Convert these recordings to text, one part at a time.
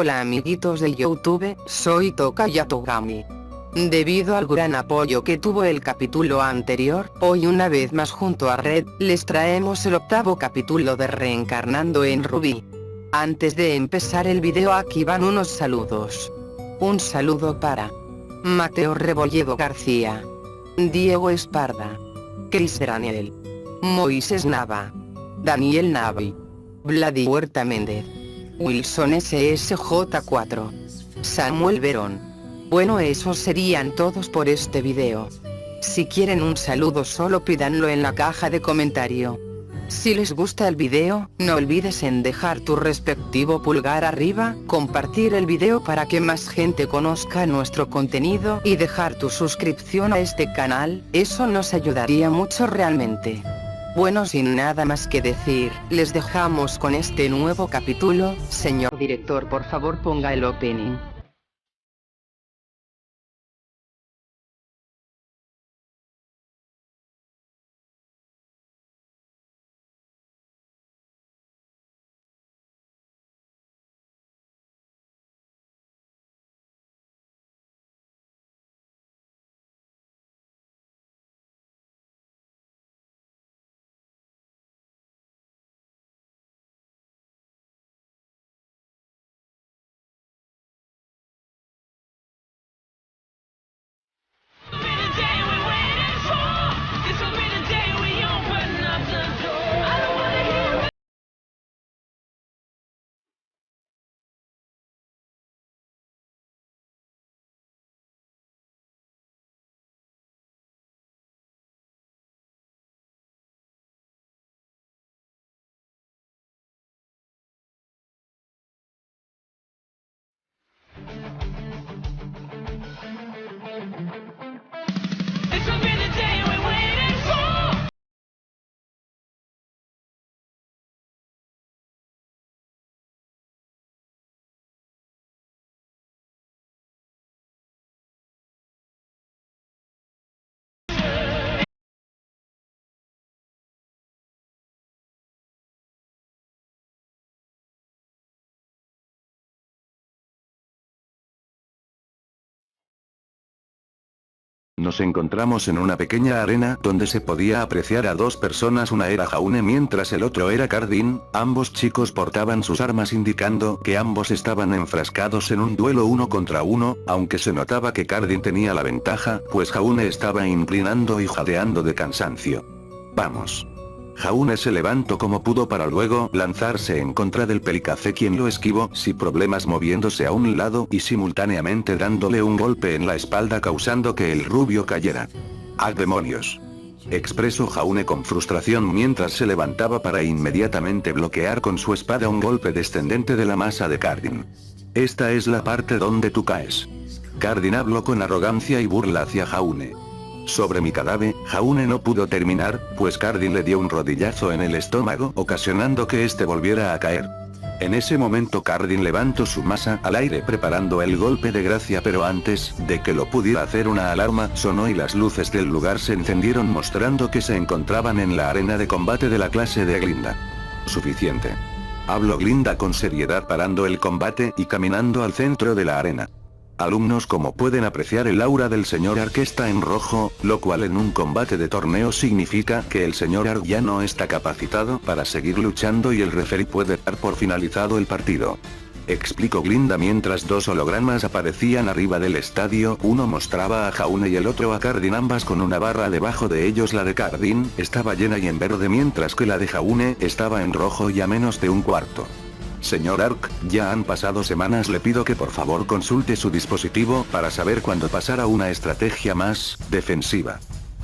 Hola amiguitos de YouTube, soy Tokayatogami. Debido al gran apoyo que tuvo el capítulo anterior, hoy una vez más junto a Red, les traemos el octavo capítulo de Reencarnando en Ruby. Antes de empezar el video aquí van unos saludos. Un saludo para Mateo Rebolledo García, Diego Esparda, Chris Raniel, Moisés Nava, Daniel Navi, Vladi Huerta Méndez, Wilson SSJ4, Samuel Verón. Bueno, esos serían todos por este video. Si quieren un saludo solo pídanlo en la caja de comentario. Si les gusta el video, no olvides en dejar tu respectivo pulgar arriba, compartir el video para que más gente conozca nuestro contenido y dejar tu suscripción a este canal, eso nos ayudaría mucho realmente. Bueno, sin nada más que decir, les dejamos con este nuevo capítulo. Señor director, por favor ponga el opening. Nos encontramos en una pequeña arena donde se podía apreciar a dos personas, una era Jaune mientras el otro era Cardin. Ambos chicos portaban sus armas indicando que ambos estaban enfrascados en un duelo uno contra uno, aunque se notaba que Cardin tenía la ventaja, pues Jaune estaba inclinando y jadeando de cansancio. Vamos. Jaune se levantó como pudo para luego lanzarse en contra del Pelicacé, quien lo esquivó sin problemas moviéndose a un lado y simultáneamente dándole un golpe en la espalda causando que el rubio cayera. ¡Ah, demonios!, expresó Jaune con frustración mientras se levantaba para inmediatamente bloquear con su espada un golpe descendente de la masa de Cardin. Esta es la parte donde tú caes. Cardin habló con arrogancia y burla hacia Jaune. Sobre mi cadáver, Jaune no pudo terminar, pues Cardin le dio un rodillazo en el estómago ocasionando que este volviera a caer. En ese momento Cardin levantó su masa al aire preparando el golpe de gracia, pero antes de que lo pudiera hacer una alarma sonó y las luces del lugar se encendieron mostrando que se encontraban en la arena de combate de la clase de Glinda. Suficiente. Habló Glinda con seriedad parando el combate y caminando al centro de la arena. Alumnos, como pueden apreciar, el aura del señor Ark está en rojo, lo cual en un combate de torneo significa que el señor Ark ya no está capacitado para seguir luchando y el referee puede dar por finalizado el partido. Explicó Glinda mientras dos hologramas aparecían arriba del estadio, uno mostraba a Jaune y el otro a Cardin, ambas con una barra debajo de ellos. La de Cardin estaba llena y en verde mientras que la de Jaune estaba en rojo y a menos de un cuarto. Señor Ark, ya han pasado semanas, le pido que por favor consulte su dispositivo para saber cuándo pasar a una estrategia más defensiva.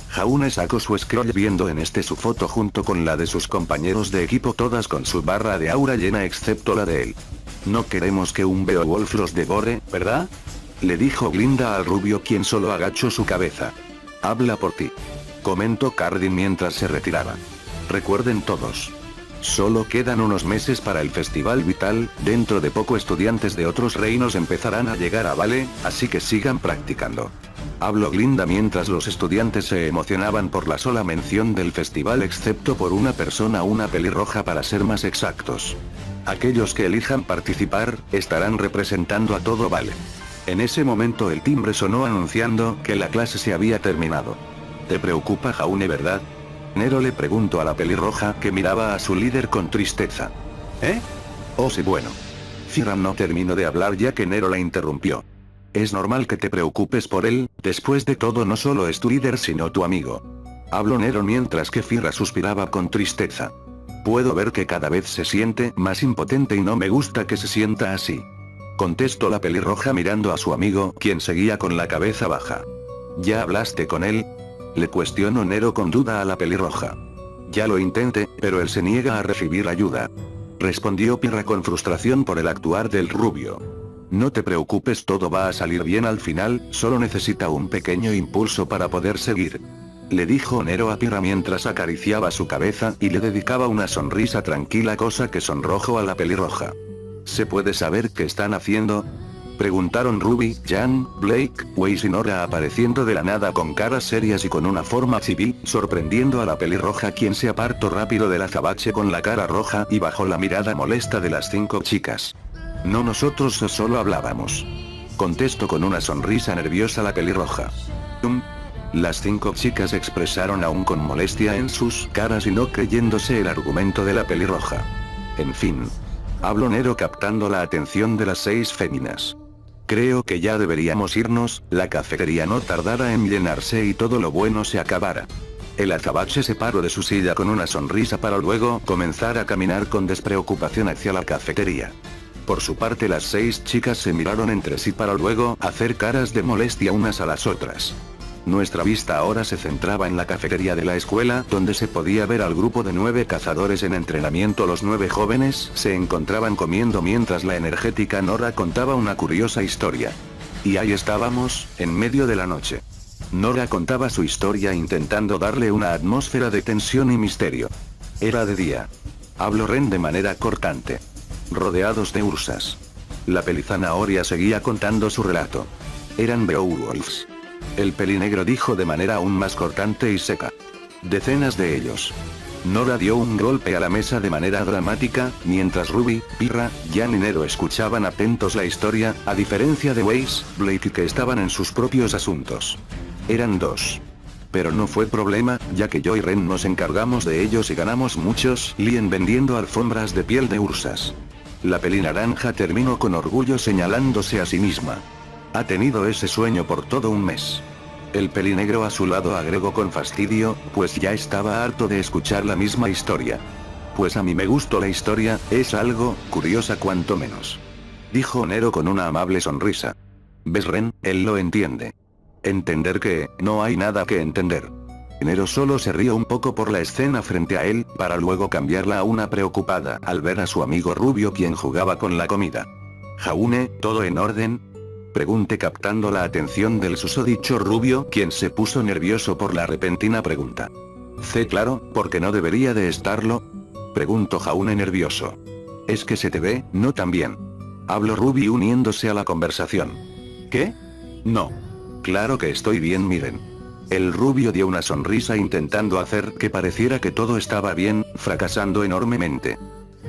Jaune sacó su scroll viendo en este su foto junto con la de sus compañeros de equipo, todas con su barra de aura llena excepto la de él. No queremos que un Beowulf los devore, ¿verdad?, le dijo Glinda al rubio, quien solo agachó su cabeza. Habla por ti, comentó Cardin mientras se retiraba. Recuerden todos. Solo quedan unos meses para el Festival Vital, dentro de poco estudiantes de otros reinos empezarán a llegar a Vale, así que sigan practicando. Habló Glinda mientras los estudiantes se emocionaban por la sola mención del festival excepto por una persona, una pelirroja para ser más exactos. Aquellos que elijan participar, estarán representando a todo Vale. En ese momento el timbre sonó anunciando que la clase se había terminado. ¿Te preocupa Jaune, verdad? Nero le preguntó a la pelirroja que miraba a su líder con tristeza. ¿Eh? Oh sí, bueno. Fira no terminó de hablar ya que Nero la interrumpió. Es normal que te preocupes por él, después de todo no solo es tu líder sino tu amigo. Habló Nero mientras que Fira suspiraba con tristeza. Puedo ver que cada vez se siente más impotente y no me gusta que se sienta así. Contestó la pelirroja mirando a su amigo, quien seguía con la cabeza baja. ¿Ya hablaste con él? Le cuestionó Nero con duda a la pelirroja. Ya lo intenté, pero él se niega a recibir ayuda. Respondió Pirra con frustración por el actuar del rubio. No te preocupes, todo va a salir bien al final, solo necesita un pequeño impulso para poder seguir. Le dijo Nero a Pirra mientras acariciaba su cabeza y le dedicaba una sonrisa tranquila, cosa que sonrojó a la pelirroja. ¿Se puede saber qué están haciendo? Preguntaron Ruby, Jan, Blake, Weiss y Nora apareciendo de la nada con caras serias y con una forma civil, sorprendiendo a la pelirroja, quien se apartó rápido del azabache con la cara roja y bajo la mirada molesta de las 5 chicas. No, nosotros solo hablábamos. Contestó con una sonrisa nerviosa la pelirroja. Las 5 chicas expresaron aún con molestia en sus caras y no creyéndose el argumento de la pelirroja. En fin. Habló Nero captando la atención de las 6 féminas. Creo que ya deberíamos irnos, la cafetería no tardará en llenarse y todo lo bueno se acabará. El azabache se paró de su silla con una sonrisa para luego comenzar a caminar con despreocupación hacia la cafetería. Por su parte las 6 chicas se miraron entre sí para luego hacer caras de molestia unas a las otras. Nuestra vista ahora se centraba en la cafetería de la escuela, donde se podía ver al grupo de 9 cazadores en entrenamiento. Los 9 jóvenes se encontraban comiendo mientras la energética Nora contaba una curiosa historia. Y ahí estábamos, en medio de la noche. Nora contaba su historia intentando darle una atmósfera de tensión y misterio. Era de día. Habló Ren de manera cortante. Rodeados de ursas. La pelizanahoria seguía contando su relato. Eran Beowulfs. El pelinegro dijo de manera aún más cortante y seca. Decenas de ellos. Nora dio un golpe a la mesa de manera dramática, mientras Ruby, Pirra, Jan y Nero escuchaban atentos la historia, a diferencia de Weiss, Blake, que estaban en sus propios asuntos. Eran 2. Pero no fue problema, ya que yo y Ren nos encargamos de ellos y ganamos muchos lien vendiendo alfombras de piel de ursas. La pelinaranja terminó con orgullo señalándose a sí misma. Ha tenido ese sueño por todo un mes. El pelinegro a su lado agregó con fastidio, pues ya estaba harto de escuchar la misma historia. Pues a mí me gustó la historia, es algo curiosa cuanto menos. Dijo Nero con una amable sonrisa. ¿Ves, Ren? Él lo entiende. Entender que, no hay nada que entender. Nero solo se rió un poco por la escena frente a él, para luego cambiarla a una preocupada al ver a su amigo rubio quien jugaba con la comida. Jaune, ¿todo en orden? Pregunté captando la atención del susodicho rubio, quien se puso nervioso por la repentina pregunta. Claro, porque no debería de estarlo. Preguntó Jaune nervioso. Es que se te ve, no tan bien. Habló Ruby uniéndose a la conversación. ¿Qué? No. Claro que estoy bien, miren. El rubio dio una sonrisa intentando hacer que pareciera que todo estaba bien, fracasando enormemente.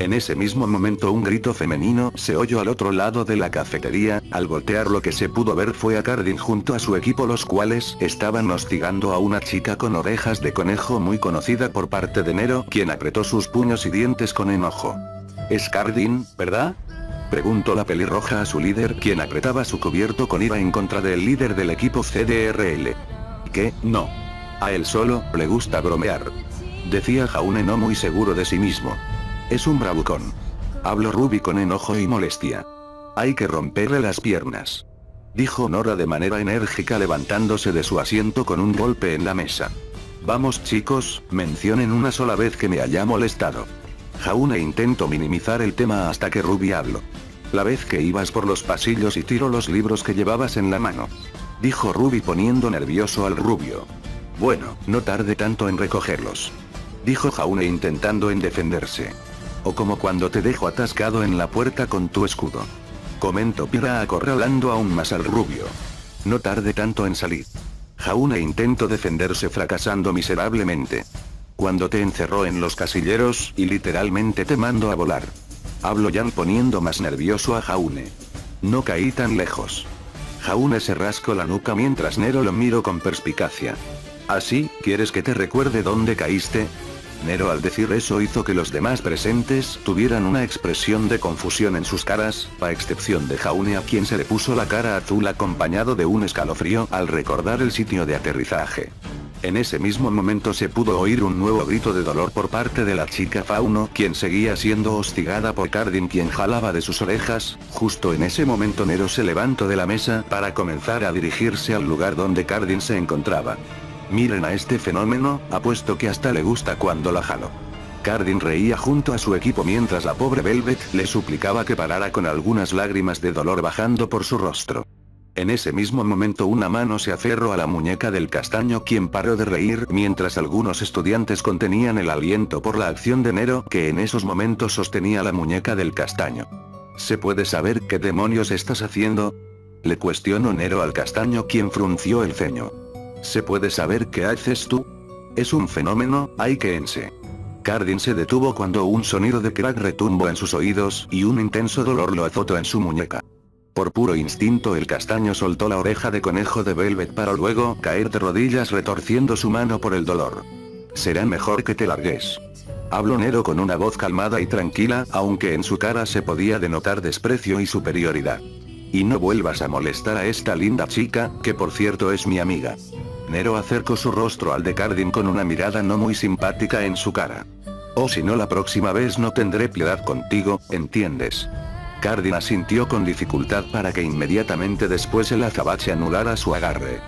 En ese mismo momento un grito femenino se oyó al otro lado de la cafetería. Al voltear lo que se pudo ver fue a Cardin junto a su equipo, los cuales estaban hostigando a una chica con orejas de conejo muy conocida por parte de Nero, quien apretó sus puños y dientes con enojo. ¿Es Cardin, verdad? Preguntó la pelirroja a su líder, quien apretaba su cubierto con ira en contra del líder del equipo CDRL. ¿Qué? No. A él solo le gusta bromear. Decía Jaune no muy seguro de sí mismo. Es un bravucón. Habló Ruby con enojo y molestia. Hay que romperle las piernas. Dijo Nora de manera enérgica levantándose de su asiento con un golpe en la mesa. Vamos chicos, mencionen una sola vez que me haya molestado. Jaune intentó minimizar el tema hasta que Ruby habló. La vez que ibas por los pasillos y tiró los libros que llevabas en la mano. Dijo Ruby poniendo nervioso al rubio. Bueno, no tarde tanto en recogerlos. Dijo Jaune intentando en defenderse. O como cuando te dejo atascado en la puerta con tu escudo. Comentó Pirra acorralando aún más al rubio. No tarde tanto en salir. Jaune intentó defenderse fracasando miserablemente. Cuando te encerró en los casilleros y literalmente te mandó a volar. Habló Yan poniendo más nervioso a Jaune. No caí tan lejos. Jaune se rascó la nuca mientras Nero lo miró con perspicacia. ¿Así, quieres que te recuerde dónde caíste? Nero al decir eso hizo que los demás presentes tuvieran una expresión de confusión en sus caras, a excepción de Jaune, a quien se le puso la cara azul acompañado de un escalofrío al recordar el sitio de aterrizaje. En ese mismo momento se pudo oír un nuevo grito de dolor por parte de la chica Fauno, quien seguía siendo hostigada por Cardin, quien jalaba de sus orejas. Justo en ese momento Nero se levantó de la mesa para comenzar a dirigirse al lugar donde Cardin se encontraba. Miren a este fenómeno, apuesto que hasta le gusta cuando la jalo. Cardin reía junto a su equipo mientras la pobre Velvet le suplicaba que parara, con algunas lágrimas de dolor bajando por su rostro. En ese mismo momento una mano se aferró a la muñeca del castaño, quien paró de reír mientras algunos estudiantes contenían el aliento por la acción de Nero, que en esos momentos sostenía la muñeca del castaño. ¿Se puede saber qué demonios estás haciendo?, le cuestionó Nero al castaño, quien frunció el ceño. ¿Se puede saber qué haces tú? Es un fenómeno, Aikense. Cardin se detuvo cuando un sonido de crack retumbó en sus oídos y un intenso dolor lo azotó en su muñeca. Por puro instinto el castaño soltó la oreja de conejo de Velvet para luego caer de rodillas retorciendo su mano por el dolor. Será mejor que te largues. Habló Nero con una voz calmada y tranquila, aunque en su cara se podía denotar desprecio y superioridad. Y no vuelvas a molestar a esta linda chica, que por cierto es mi amiga. Nero acercó su rostro al de Cardin con una mirada no muy simpática en su cara. O si no, la próxima vez no tendré piedad contigo, ¿entiendes? Cardin asintió con dificultad para que inmediatamente después el azabache anulara su agarre.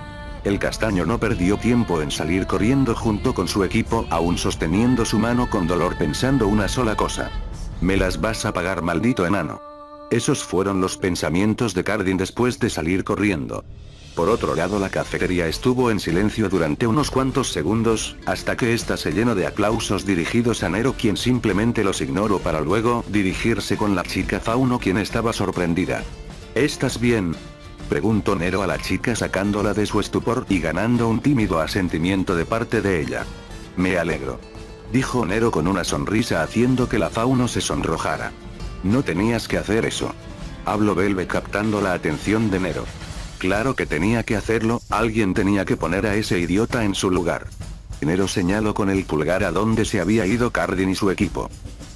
El castaño no perdió tiempo en salir corriendo junto con su equipo, aún sosteniendo su mano con dolor, pensando una sola cosa. Me las vas a pagar, maldito enano. Esos fueron los pensamientos de Cardin después de salir corriendo. Por otro lado, la cafetería estuvo en silencio durante unos cuantos segundos, hasta que ésta se llenó de aplausos dirigidos a Nero, quien simplemente los ignoró para luego dirigirse con la chica Fauno, quien estaba sorprendida. ¿Estás bien?, preguntó Nero a la chica, sacándola de su estupor y ganando un tímido asentimiento de parte de ella. Me alegro, dijo Nero con una sonrisa, haciendo que la Fauno se sonrojara. No tenías que hacer eso, habló Velvet captando la atención de Nero. Claro que tenía que hacerlo, alguien tenía que poner a ese idiota en su lugar. Nero señaló con el pulgar a donde se había ido Cardin y su equipo.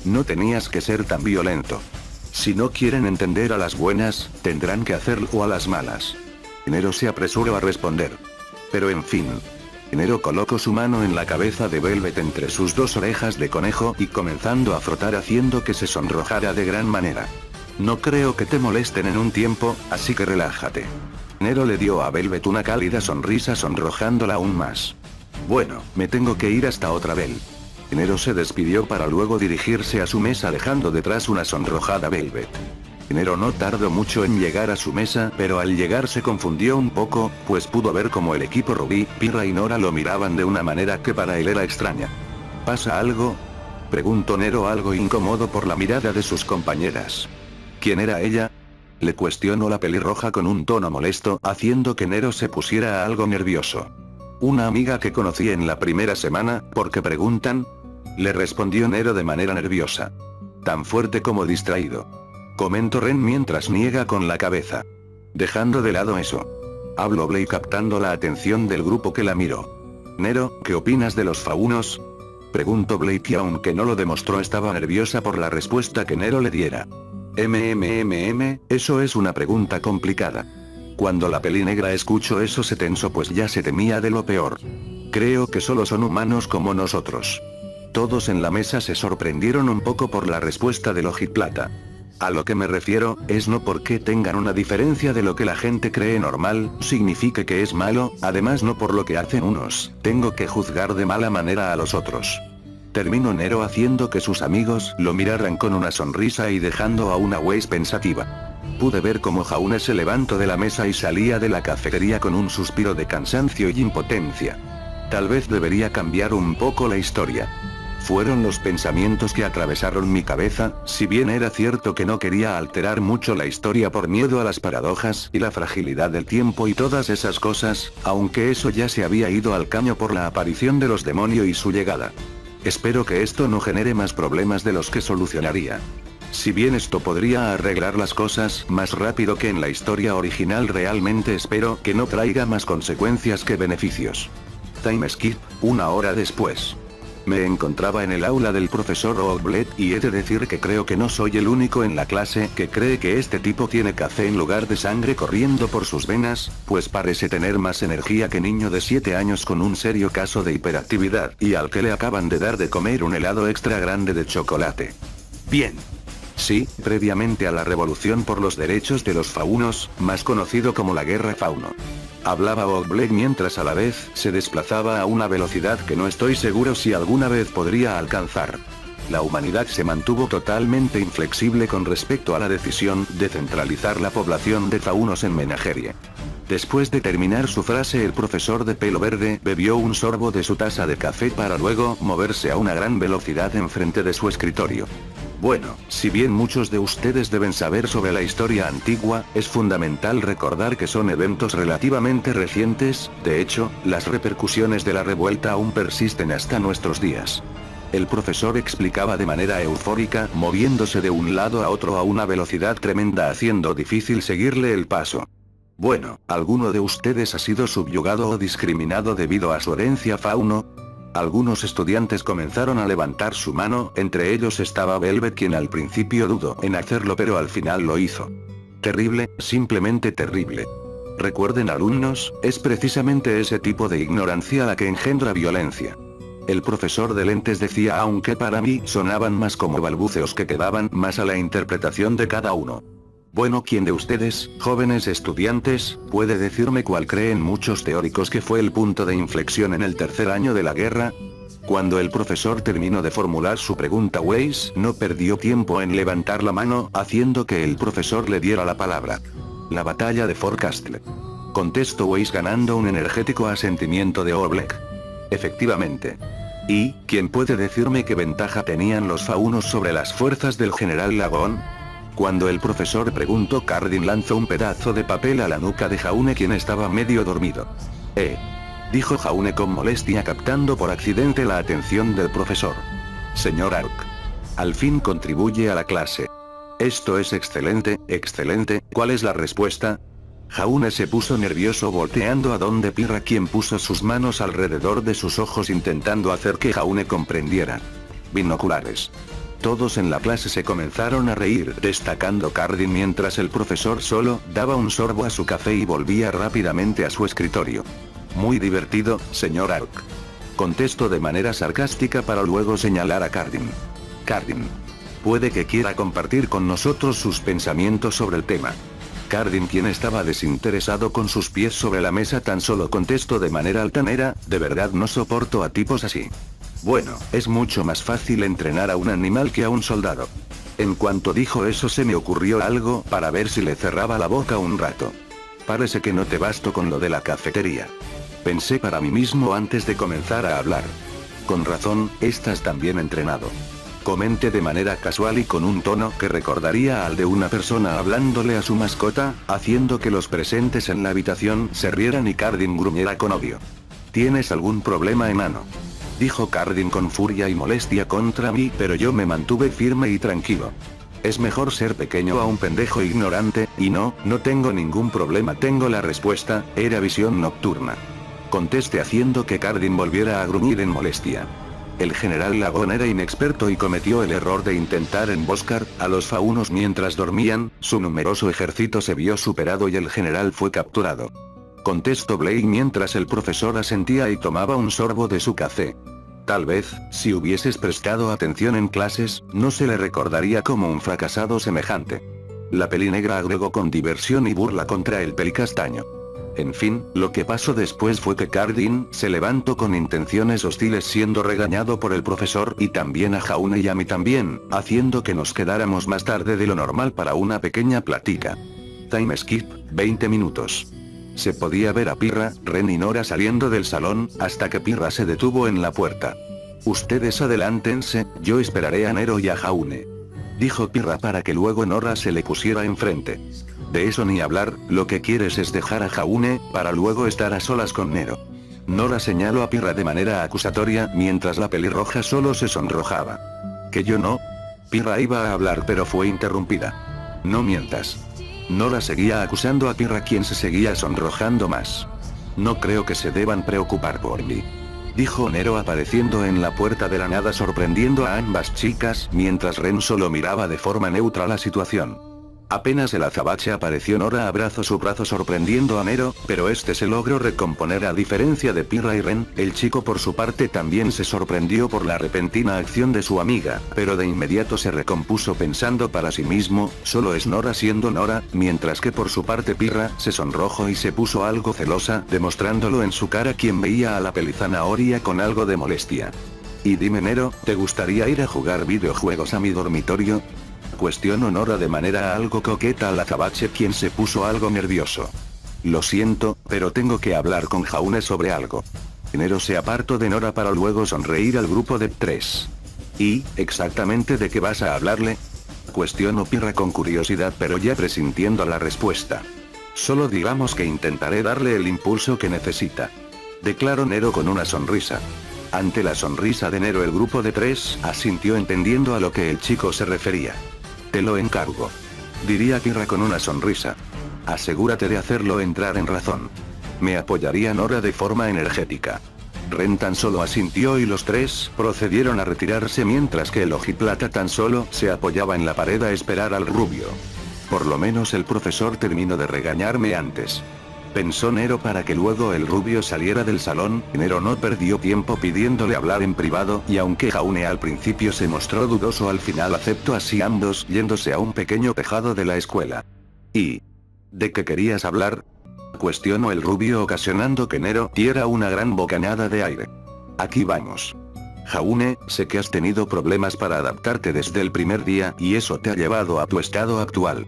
No tenías que ser tan violento. Si no quieren entender a las buenas, tendrán que hacerlo a las malas. Nero se apresuró a responder. Pero en fin. Nero colocó su mano en la cabeza de Velvet entre sus dos orejas de conejo y comenzando a frotar, haciendo que se sonrojara de gran manera. No creo que te molesten en un tiempo, así que relájate. Nero le dio a Velvet una cálida sonrisa, sonrojándola aún más. Bueno, me tengo que ir hasta otra vez. Nero se despidió para luego dirigirse a su mesa, dejando detrás una sonrojada Velvet. Nero no tardó mucho en llegar a su mesa, pero al llegar se confundió un poco, pues pudo ver como el equipo Ruby, Pirra y Nora lo miraban de una manera que para él era extraña. ¿Pasa algo?, preguntó Nero, algo incómodo por la mirada de sus compañeras. ¿Quién era ella?, le cuestionó la pelirroja con un tono molesto, haciendo que Nero se pusiera algo nervioso. Una amiga que conocí en la primera semana, ¿por qué preguntan?, le respondió Nero de manera nerviosa. Tan fuerte como distraído, comentó Ren mientras niega con la cabeza. Dejando de lado eso, habló Blake captando la atención del grupo que la miró. Nero, ¿qué opinas de los faunos?, preguntó Blake, y aunque no lo demostró estaba nerviosa por la respuesta que Nero le diera. Eso es una pregunta complicada. Cuando la peli negra escuchó eso se tensó, pues ya se temía de lo peor. Creo que solo son humanos como nosotros. Todos en la mesa se sorprendieron un poco por la respuesta del Ojiplata. A lo que me refiero, es no porque tengan una diferencia de lo que la gente cree normal, signifique que es malo, además no por lo que hacen unos, tengo que juzgar de mala manera a los otros. Terminó Nero haciendo que sus amigos lo miraran con una sonrisa y dejando a una Weiss pensativa. Pude ver cómo Jaune se levantó de la mesa y salía de la cafetería con un suspiro de cansancio y impotencia. Tal vez debería cambiar un poco la historia. Fueron los pensamientos que atravesaron mi cabeza, si bien era cierto que no quería alterar mucho la historia por miedo a las paradojas y la fragilidad del tiempo y todas esas cosas, aunque eso ya se había ido al caño por la aparición de los demonios y su llegada. Espero que esto no genere más problemas de los que solucionaría. Si bien esto podría arreglar las cosas más rápido que en la historia original, realmente espero que no traiga más consecuencias que beneficios. Time skip, 1 hora después. Me encontraba en el aula del profesor Oakblade y he de decir que creo que no soy el único en la clase que cree que este tipo tiene café en lugar de sangre corriendo por sus venas, pues parece tener más energía que niño de 7 años con un serio caso de hiperactividad y al que le acaban de dar de comer un helado extra grande de chocolate. Bien. Sí, previamente a la revolución por los derechos de los faunos, más conocido como la Guerra Fauno. Hablaba Oakblade mientras a la vez se desplazaba a una velocidad que no estoy seguro si alguna vez podría alcanzar. La humanidad se mantuvo totalmente inflexible con respecto a la decisión de centralizar la población de faunos en Menagerie. Después de terminar su frase, el profesor de pelo verde bebió un sorbo de su taza de café para luego moverse a una gran velocidad enfrente de su escritorio. Bueno, si bien muchos de ustedes deben saber sobre la historia antigua, es fundamental recordar que son eventos relativamente recientes. De hecho, las repercusiones de la revuelta aún persisten hasta nuestros días. El profesor explicaba de manera eufórica, moviéndose de un lado a otro a una velocidad tremenda, haciendo difícil seguirle el paso. Bueno, ¿alguno de ustedes ha sido subyugado o discriminado debido a su herencia fauno? Algunos estudiantes comenzaron a levantar su mano, entre ellos estaba Velvet, quien al principio dudó en hacerlo pero al final lo hizo. Terrible, simplemente terrible. Recuerden, alumnos, es precisamente ese tipo de ignorancia la que engendra violencia. El profesor de lentes decía, aunque para mí sonaban más como balbuceos que quedaban más a la interpretación de cada uno. Bueno, ¿quién de ustedes, jóvenes estudiantes, puede decirme cuál creen muchos teóricos que fue el punto de inflexión en el tercer año de la guerra? Cuando el profesor terminó de formular su pregunta, Weiss no perdió tiempo en levantar la mano, haciendo que el profesor le diera la palabra. La batalla de Fort Castle. Contestó Weiss ganando un energético asentimiento de Oakblade. Efectivamente. ¿Y quién puede decirme qué ventaja tenían los faunos sobre las fuerzas del general Lagón? Cuando el profesor preguntó, Cardin lanzó un pedazo de papel a la nuca de Jaune, quien estaba medio dormido. Dijo Jaune con molestia, captando por accidente la atención del profesor. Señor Ark. Al fin contribuye a la clase. Esto es excelente, excelente. ¿Cuál es la respuesta? Jaune se puso nervioso, volteando a donde Pirra, quien puso sus manos alrededor de sus ojos intentando hacer que Jaune comprendiera. Binoculares. Todos en la clase se comenzaron a reír, destacando Cardin, mientras el profesor solo daba un sorbo a su café y volvía rápidamente a su escritorio. Muy divertido, señor Ark. Contestó de manera sarcástica para luego señalar a Cardin. Cardin. Puede que quiera compartir con nosotros sus pensamientos sobre el tema. Cardin, quien estaba desinteresado con sus pies sobre la mesa, tan solo contestó de manera altanera, de verdad no soporto a tipos así. Bueno, es mucho más fácil entrenar a un animal que a un soldado. En cuanto dijo eso, se me ocurrió algo para ver si le cerraba la boca un rato. Parece que no te basto con lo de la cafetería. Pensé para mí mismo antes de comenzar a hablar. Con razón, estás tan bien entrenado. Comenté de manera casual y con un tono que recordaría al de una persona hablándole a su mascota, haciendo que los presentes en la habitación se rieran y Cardin gruñera con odio. ¿Tienes algún problema, enano?, dijo Cardin con furia y molestia contra mí, pero yo me mantuve firme y tranquilo. Es mejor ser pequeño a un pendejo ignorante, y no tengo ningún problema, tengo la respuesta, era visión nocturna. Contesté haciendo que Cardin volviera a gruñir en molestia. El general Lagón era inexperto y cometió el error de intentar emboscar a los faunos mientras dormían, su numeroso ejército se vio superado y el general fue capturado. Contestó Blake mientras el profesor asentía y tomaba un sorbo de su café. Tal vez, si hubieses prestado atención en clases, no se le recordaría como un fracasado semejante. La pelinegra agregó con diversión y burla contra el pelicastaño. En fin, lo que pasó después fue que Cardin se levantó con intenciones hostiles, siendo regañado por el profesor y también a Jaune y a mí también, haciendo que nos quedáramos más tarde de lo normal para una pequeña plática. Time skip, 20 minutos. Se podía ver a Pirra, Ren y Nora saliendo del salón, hasta que Pirra se detuvo en la puerta. Ustedes adelántense, yo esperaré a Nero y a Jaune, dijo Pirra para que luego Nora se le pusiera enfrente. De eso ni hablar, lo que quieres es dejar a Jaune, para luego estar a solas con Nero. Nora señaló a Pirra de manera acusatoria, mientras la pelirroja solo se sonrojaba. ¿Que yo no? Pirra iba a hablar pero fue interrumpida. No mientas. Nora seguía acusando a Pirra, quien se seguía sonrojando más. No creo que se deban preocupar por mí, dijo Nero apareciendo en la puerta de la nada, sorprendiendo a ambas chicas, mientras Ren solo miraba de forma neutra la situación. Apenas el azabache apareció, Nora abrazó su brazo sorprendiendo a Nero, pero este se logró recomponer. A diferencia de Pirra y Ren, el chico por su parte también se sorprendió por la repentina acción de su amiga, pero de inmediato se recompuso pensando para sí mismo, solo es Nora siendo Nora, mientras que por su parte Pirra se sonrojó y se puso algo celosa, demostrándolo en su cara, quien veía a la pelizanahoria con algo de molestia. Y dime Nero, ¿te gustaría ir a jugar videojuegos a mi dormitorio? Cuestionó Nora de manera algo coqueta al azabache, quien se puso algo nervioso. Lo siento, pero tengo que hablar con Jaune sobre algo. Nero se apartó de Nora para luego sonreír al grupo de 3. ¿Y, exactamente de qué vas a hablarle? Cuestionó Pirra con curiosidad, pero ya presintiendo la respuesta. Solo digamos que intentaré darle el impulso que necesita, declaró Nero con una sonrisa. Ante la sonrisa de Nero, el grupo de 3 asintió, entendiendo a lo que el chico se refería. Te lo encargo, diría Pirra con una sonrisa. Asegúrate de hacerlo entrar en razón. Me apoyaría Nora de forma energética. Ren tan solo asintió y los 3 procedieron a retirarse, mientras que el ojiplata tan solo se apoyaba en la pared a esperar al rubio. Por lo menos el profesor terminó de regañarme antes, pensó Nero, para que luego el rubio saliera del salón. Nero no perdió tiempo pidiéndole hablar en privado, y aunque Jaune al principio se mostró dudoso, al final aceptó, así ambos yéndose a un pequeño tejado de la escuela. ¿Y de qué querías hablar?, cuestionó el rubio, ocasionando que Nero diera una gran bocanada de aire. Aquí vamos. Jaune, sé que has tenido problemas para adaptarte desde el primer día, y eso te ha llevado a tu estado actual.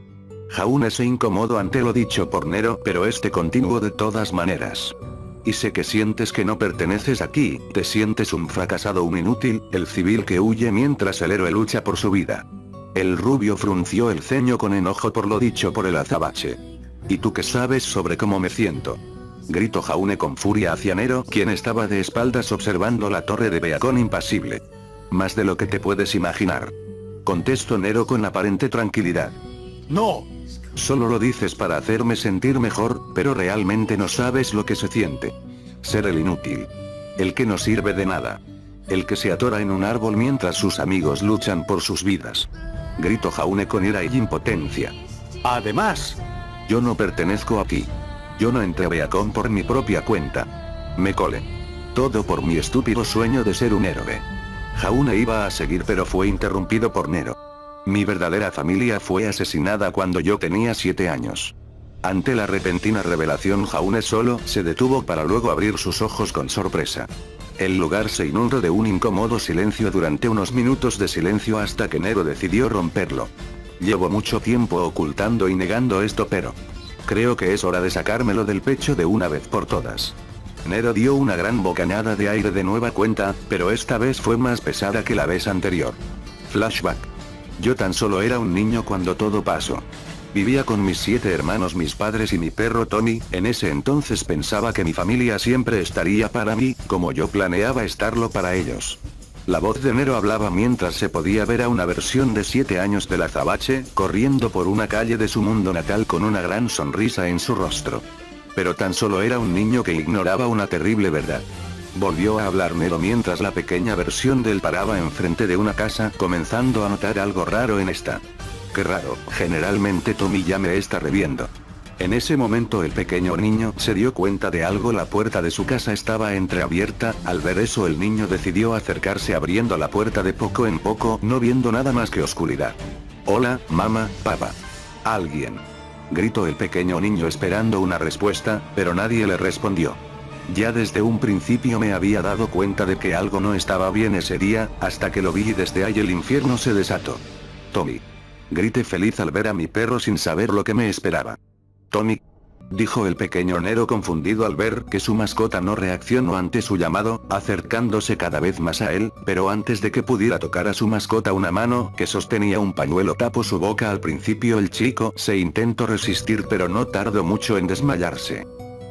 Jaune se incomodó ante lo dicho por Nero, pero este continuó de todas maneras. Y sé que sientes que no perteneces aquí, te sientes un fracasado, un inútil, el civil que huye mientras el héroe lucha por su vida. El rubio frunció el ceño con enojo por lo dicho por el azabache. ¿Y tú qué sabes sobre cómo me siento?, gritó Jaune con furia hacia Nero, quien estaba de espaldas observando la torre de Beacon impasible. Más de lo que te puedes imaginar, contestó Nero con aparente tranquilidad. No. Solo lo dices para hacerme sentir mejor, pero realmente no sabes lo que se siente. Ser el inútil. El que no sirve de nada. El que se atora en un árbol mientras sus amigos luchan por sus vidas, gritó Jaune con ira y impotencia. Además, yo no pertenezco aquí. Yo no entré a Beacon por mi propia cuenta. Me colé. Todo por mi estúpido sueño de ser un héroe. Jaune iba a seguir, pero fue interrumpido por Nero. Mi verdadera familia fue asesinada cuando yo tenía 7 años. Ante la repentina revelación, Jaune solo se detuvo para luego abrir sus ojos con sorpresa. El lugar se inundó de un incómodo silencio durante unos minutos de silencio, hasta que Nero decidió romperlo. Llevo mucho tiempo ocultando y negando esto, pero creo que es hora de sacármelo del pecho de una vez por todas. Nero dio una gran bocanada de aire de nueva cuenta, pero esta vez fue más pesada que la vez anterior. Flashback. Yo tan solo era un niño cuando todo pasó. Vivía con mis 7 hermanos, mis padres y mi perro Tommy. En ese entonces pensaba que mi familia siempre estaría para mí, como yo planeaba estarlo para ellos. La voz de Nero hablaba mientras se podía ver a una versión de 7 años del azabache, corriendo por una calle de su mundo natal con una gran sonrisa en su rostro. Pero tan solo era un niño que ignoraba una terrible verdad. Volvió a hablar Nero mientras la pequeña versión de él paraba enfrente de una casa, comenzando a notar algo raro en esta. Qué raro, generalmente Tommy ya me está reviendo. En ese momento el pequeño niño se dio cuenta de algo: la puerta de su casa estaba entreabierta. Al ver eso, el niño decidió acercarse abriendo la puerta de poco en poco, no viendo nada más que oscuridad. Hola, mamá, papá. ¿Alguien?, gritó el pequeño niño esperando una respuesta, pero nadie le respondió. Ya desde un principio me había dado cuenta de que algo no estaba bien ese día, hasta que lo vi y desde ahí el infierno se desató. Tommy. Grité feliz al ver a mi perro sin saber lo que me esperaba. Tommy, dijo el pequeño Nero confundido al ver que su mascota no reaccionó ante su llamado, acercándose cada vez más a él, pero antes de que pudiera tocar a su mascota, una mano que sostenía un pañuelo tapó su boca. Al principio el chico se intentó resistir, pero no tardó mucho en desmayarse.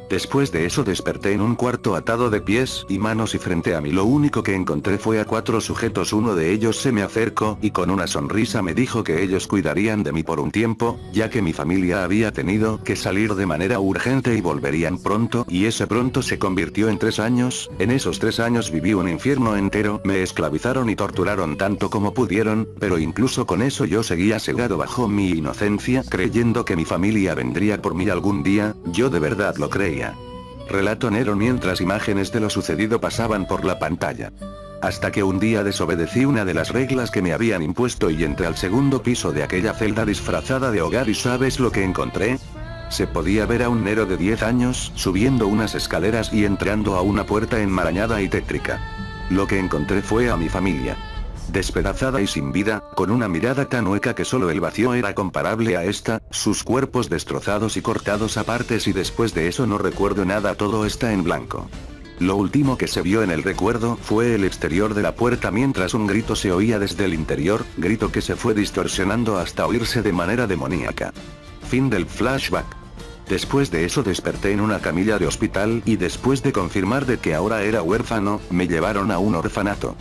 Después de eso desperté en un cuarto atado de pies y manos y frente a mí lo único que encontré fue a 4 sujetos. Uno de ellos se me acercó y con una sonrisa me dijo que ellos cuidarían de mí por un tiempo, ya que mi familia había tenido que salir de manera urgente y volverían pronto, y ese pronto se convirtió en 3 años. En esos 3 años viví un infierno entero, me esclavizaron y torturaron tanto como pudieron, pero incluso con eso yo seguía cegado bajo mi inocencia, creyendo que mi familia vendría por mí algún día. Yo de verdad lo creía. Relato Nero mientras imágenes de lo sucedido pasaban por la pantalla. Hasta que un día desobedecí una de las reglas que me habían impuesto y entré al segundo piso de aquella celda disfrazada de hogar, y ¿sabes lo que encontré? Se podía ver a un Nero de 10 años subiendo unas escaleras y entrando a una puerta enmarañada y tétrica. Lo que encontré fue a mi familia. Despedazada y sin vida, con una mirada tan hueca que solo el vacío era comparable a esta, sus cuerpos destrozados y cortados a partes, y después de eso no recuerdo nada, todo está en blanco. Lo último que se vio en el recuerdo fue el exterior de la puerta mientras un grito se oía desde el interior, grito que se fue distorsionando hasta oírse de manera demoníaca. Fin del flashback. Después de eso desperté en una camilla de hospital y después de confirmar de que ahora era huérfano, me llevaron a un orfanato.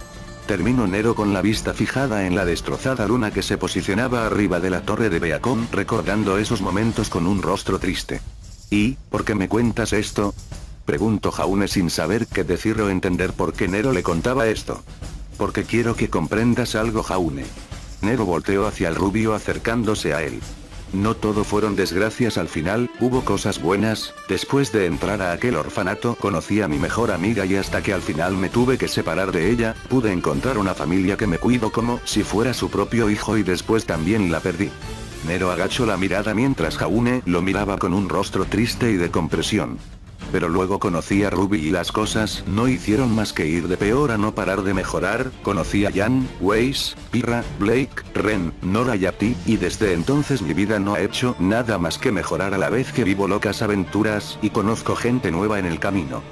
Terminó Nero con la vista fijada en la destrozada luna que se posicionaba arriba de la torre de Beacon, recordando esos momentos con un rostro triste. ¿Y, por qué me cuentas esto? Preguntó Jaune sin saber qué decir o entender por qué Nero le contaba esto. Porque quiero que comprendas algo, Jaune. Nero volteó hacia el rubio acercándose a él. No todo fueron desgracias al final, hubo cosas buenas. Después de entrar a aquel orfanato conocí a mi mejor amiga y hasta que al final me tuve que separar de ella, pude encontrar una familia que me cuidó como si fuera su propio hijo y después también la perdí. Nero agachó la mirada mientras Jaune lo miraba con un rostro triste y de compresión. Pero luego conocí a Ruby y las cosas no hicieron más que ir de peor a no parar de mejorar. Conocí a Jan, Weiss, Pirra, Blake, Ren, Nora y a ti, y desde entonces mi vida no ha hecho nada más que mejorar a la vez que vivo locas aventuras y conozco gente nueva en el camino.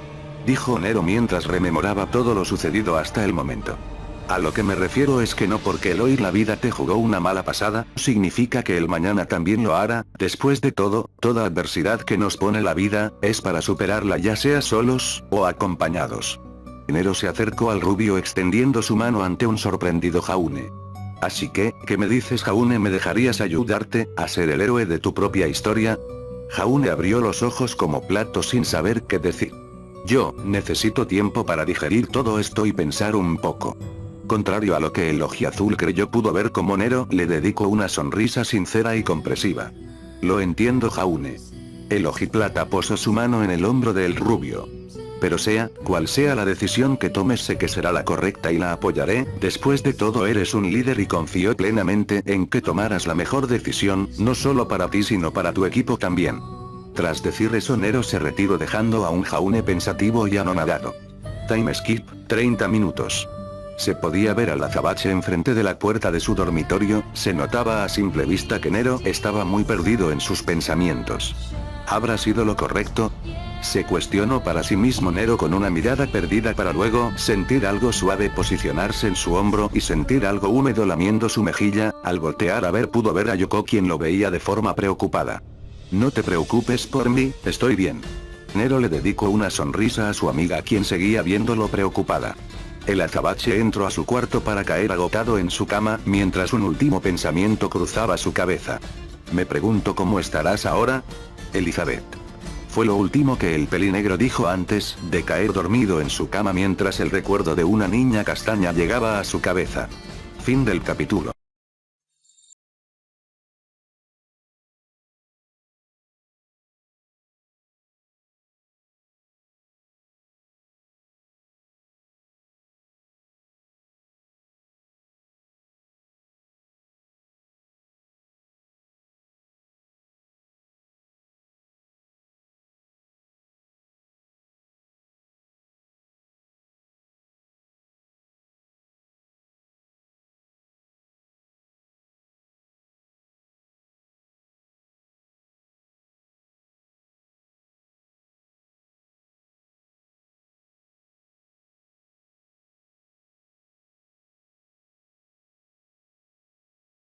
Dijo Nero mientras rememoraba todo lo sucedido hasta el momento. A lo que me refiero es que no porque el hoy la vida te jugó una mala pasada, significa que el mañana también lo hará. Después de todo, toda adversidad que nos pone la vida, es para superarla ya sea solos, o acompañados. Nero se acercó al rubio extendiendo su mano ante un sorprendido Jaune. Así que, ¿qué me dices, Jaune? ¿Me dejarías ayudarte a ser el héroe de tu propia historia? Jaune abrió los ojos como platos sin saber qué decir. Yo, necesito tiempo para digerir todo esto y pensar un poco. Contrario a lo que el ojiazul creyó pudo ver como Nero le dedicó una sonrisa sincera y compresiva. Lo entiendo, Jaune. El ojiplata posó su mano en el hombro del rubio. Pero sea cual sea la decisión que tomes, sé que será la correcta y la apoyaré. Después de todo eres un líder y confío plenamente en que tomarás la mejor decisión, no solo para ti sino para tu equipo también. Tras decir eso Nero se retiró dejando a un Jaune pensativo y anonadado. Time skip, 30 minutos. Se podía ver al azabache enfrente de la puerta de su dormitorio, se notaba a simple vista que Nero estaba muy perdido en sus pensamientos. ¿Habrá sido lo correcto? Se cuestionó para sí mismo Nero con una mirada perdida para luego sentir algo suave posicionarse en su hombro y sentir algo húmedo lamiendo su mejilla. Al voltear a ver pudo ver a Yoko quien lo veía de forma preocupada. No te preocupes por mí, estoy bien. Nero le dedicó una sonrisa a su amiga quien seguía viéndolo preocupada. El azabache entró a su cuarto para caer agotado en su cama, mientras un último pensamiento cruzaba su cabeza. Me pregunto cómo estarás ahora, Elizabeth. Fue lo último que el pelinegro dijo antes de caer dormido en su cama mientras el recuerdo de una niña castaña llegaba a su cabeza. Fin del capítulo.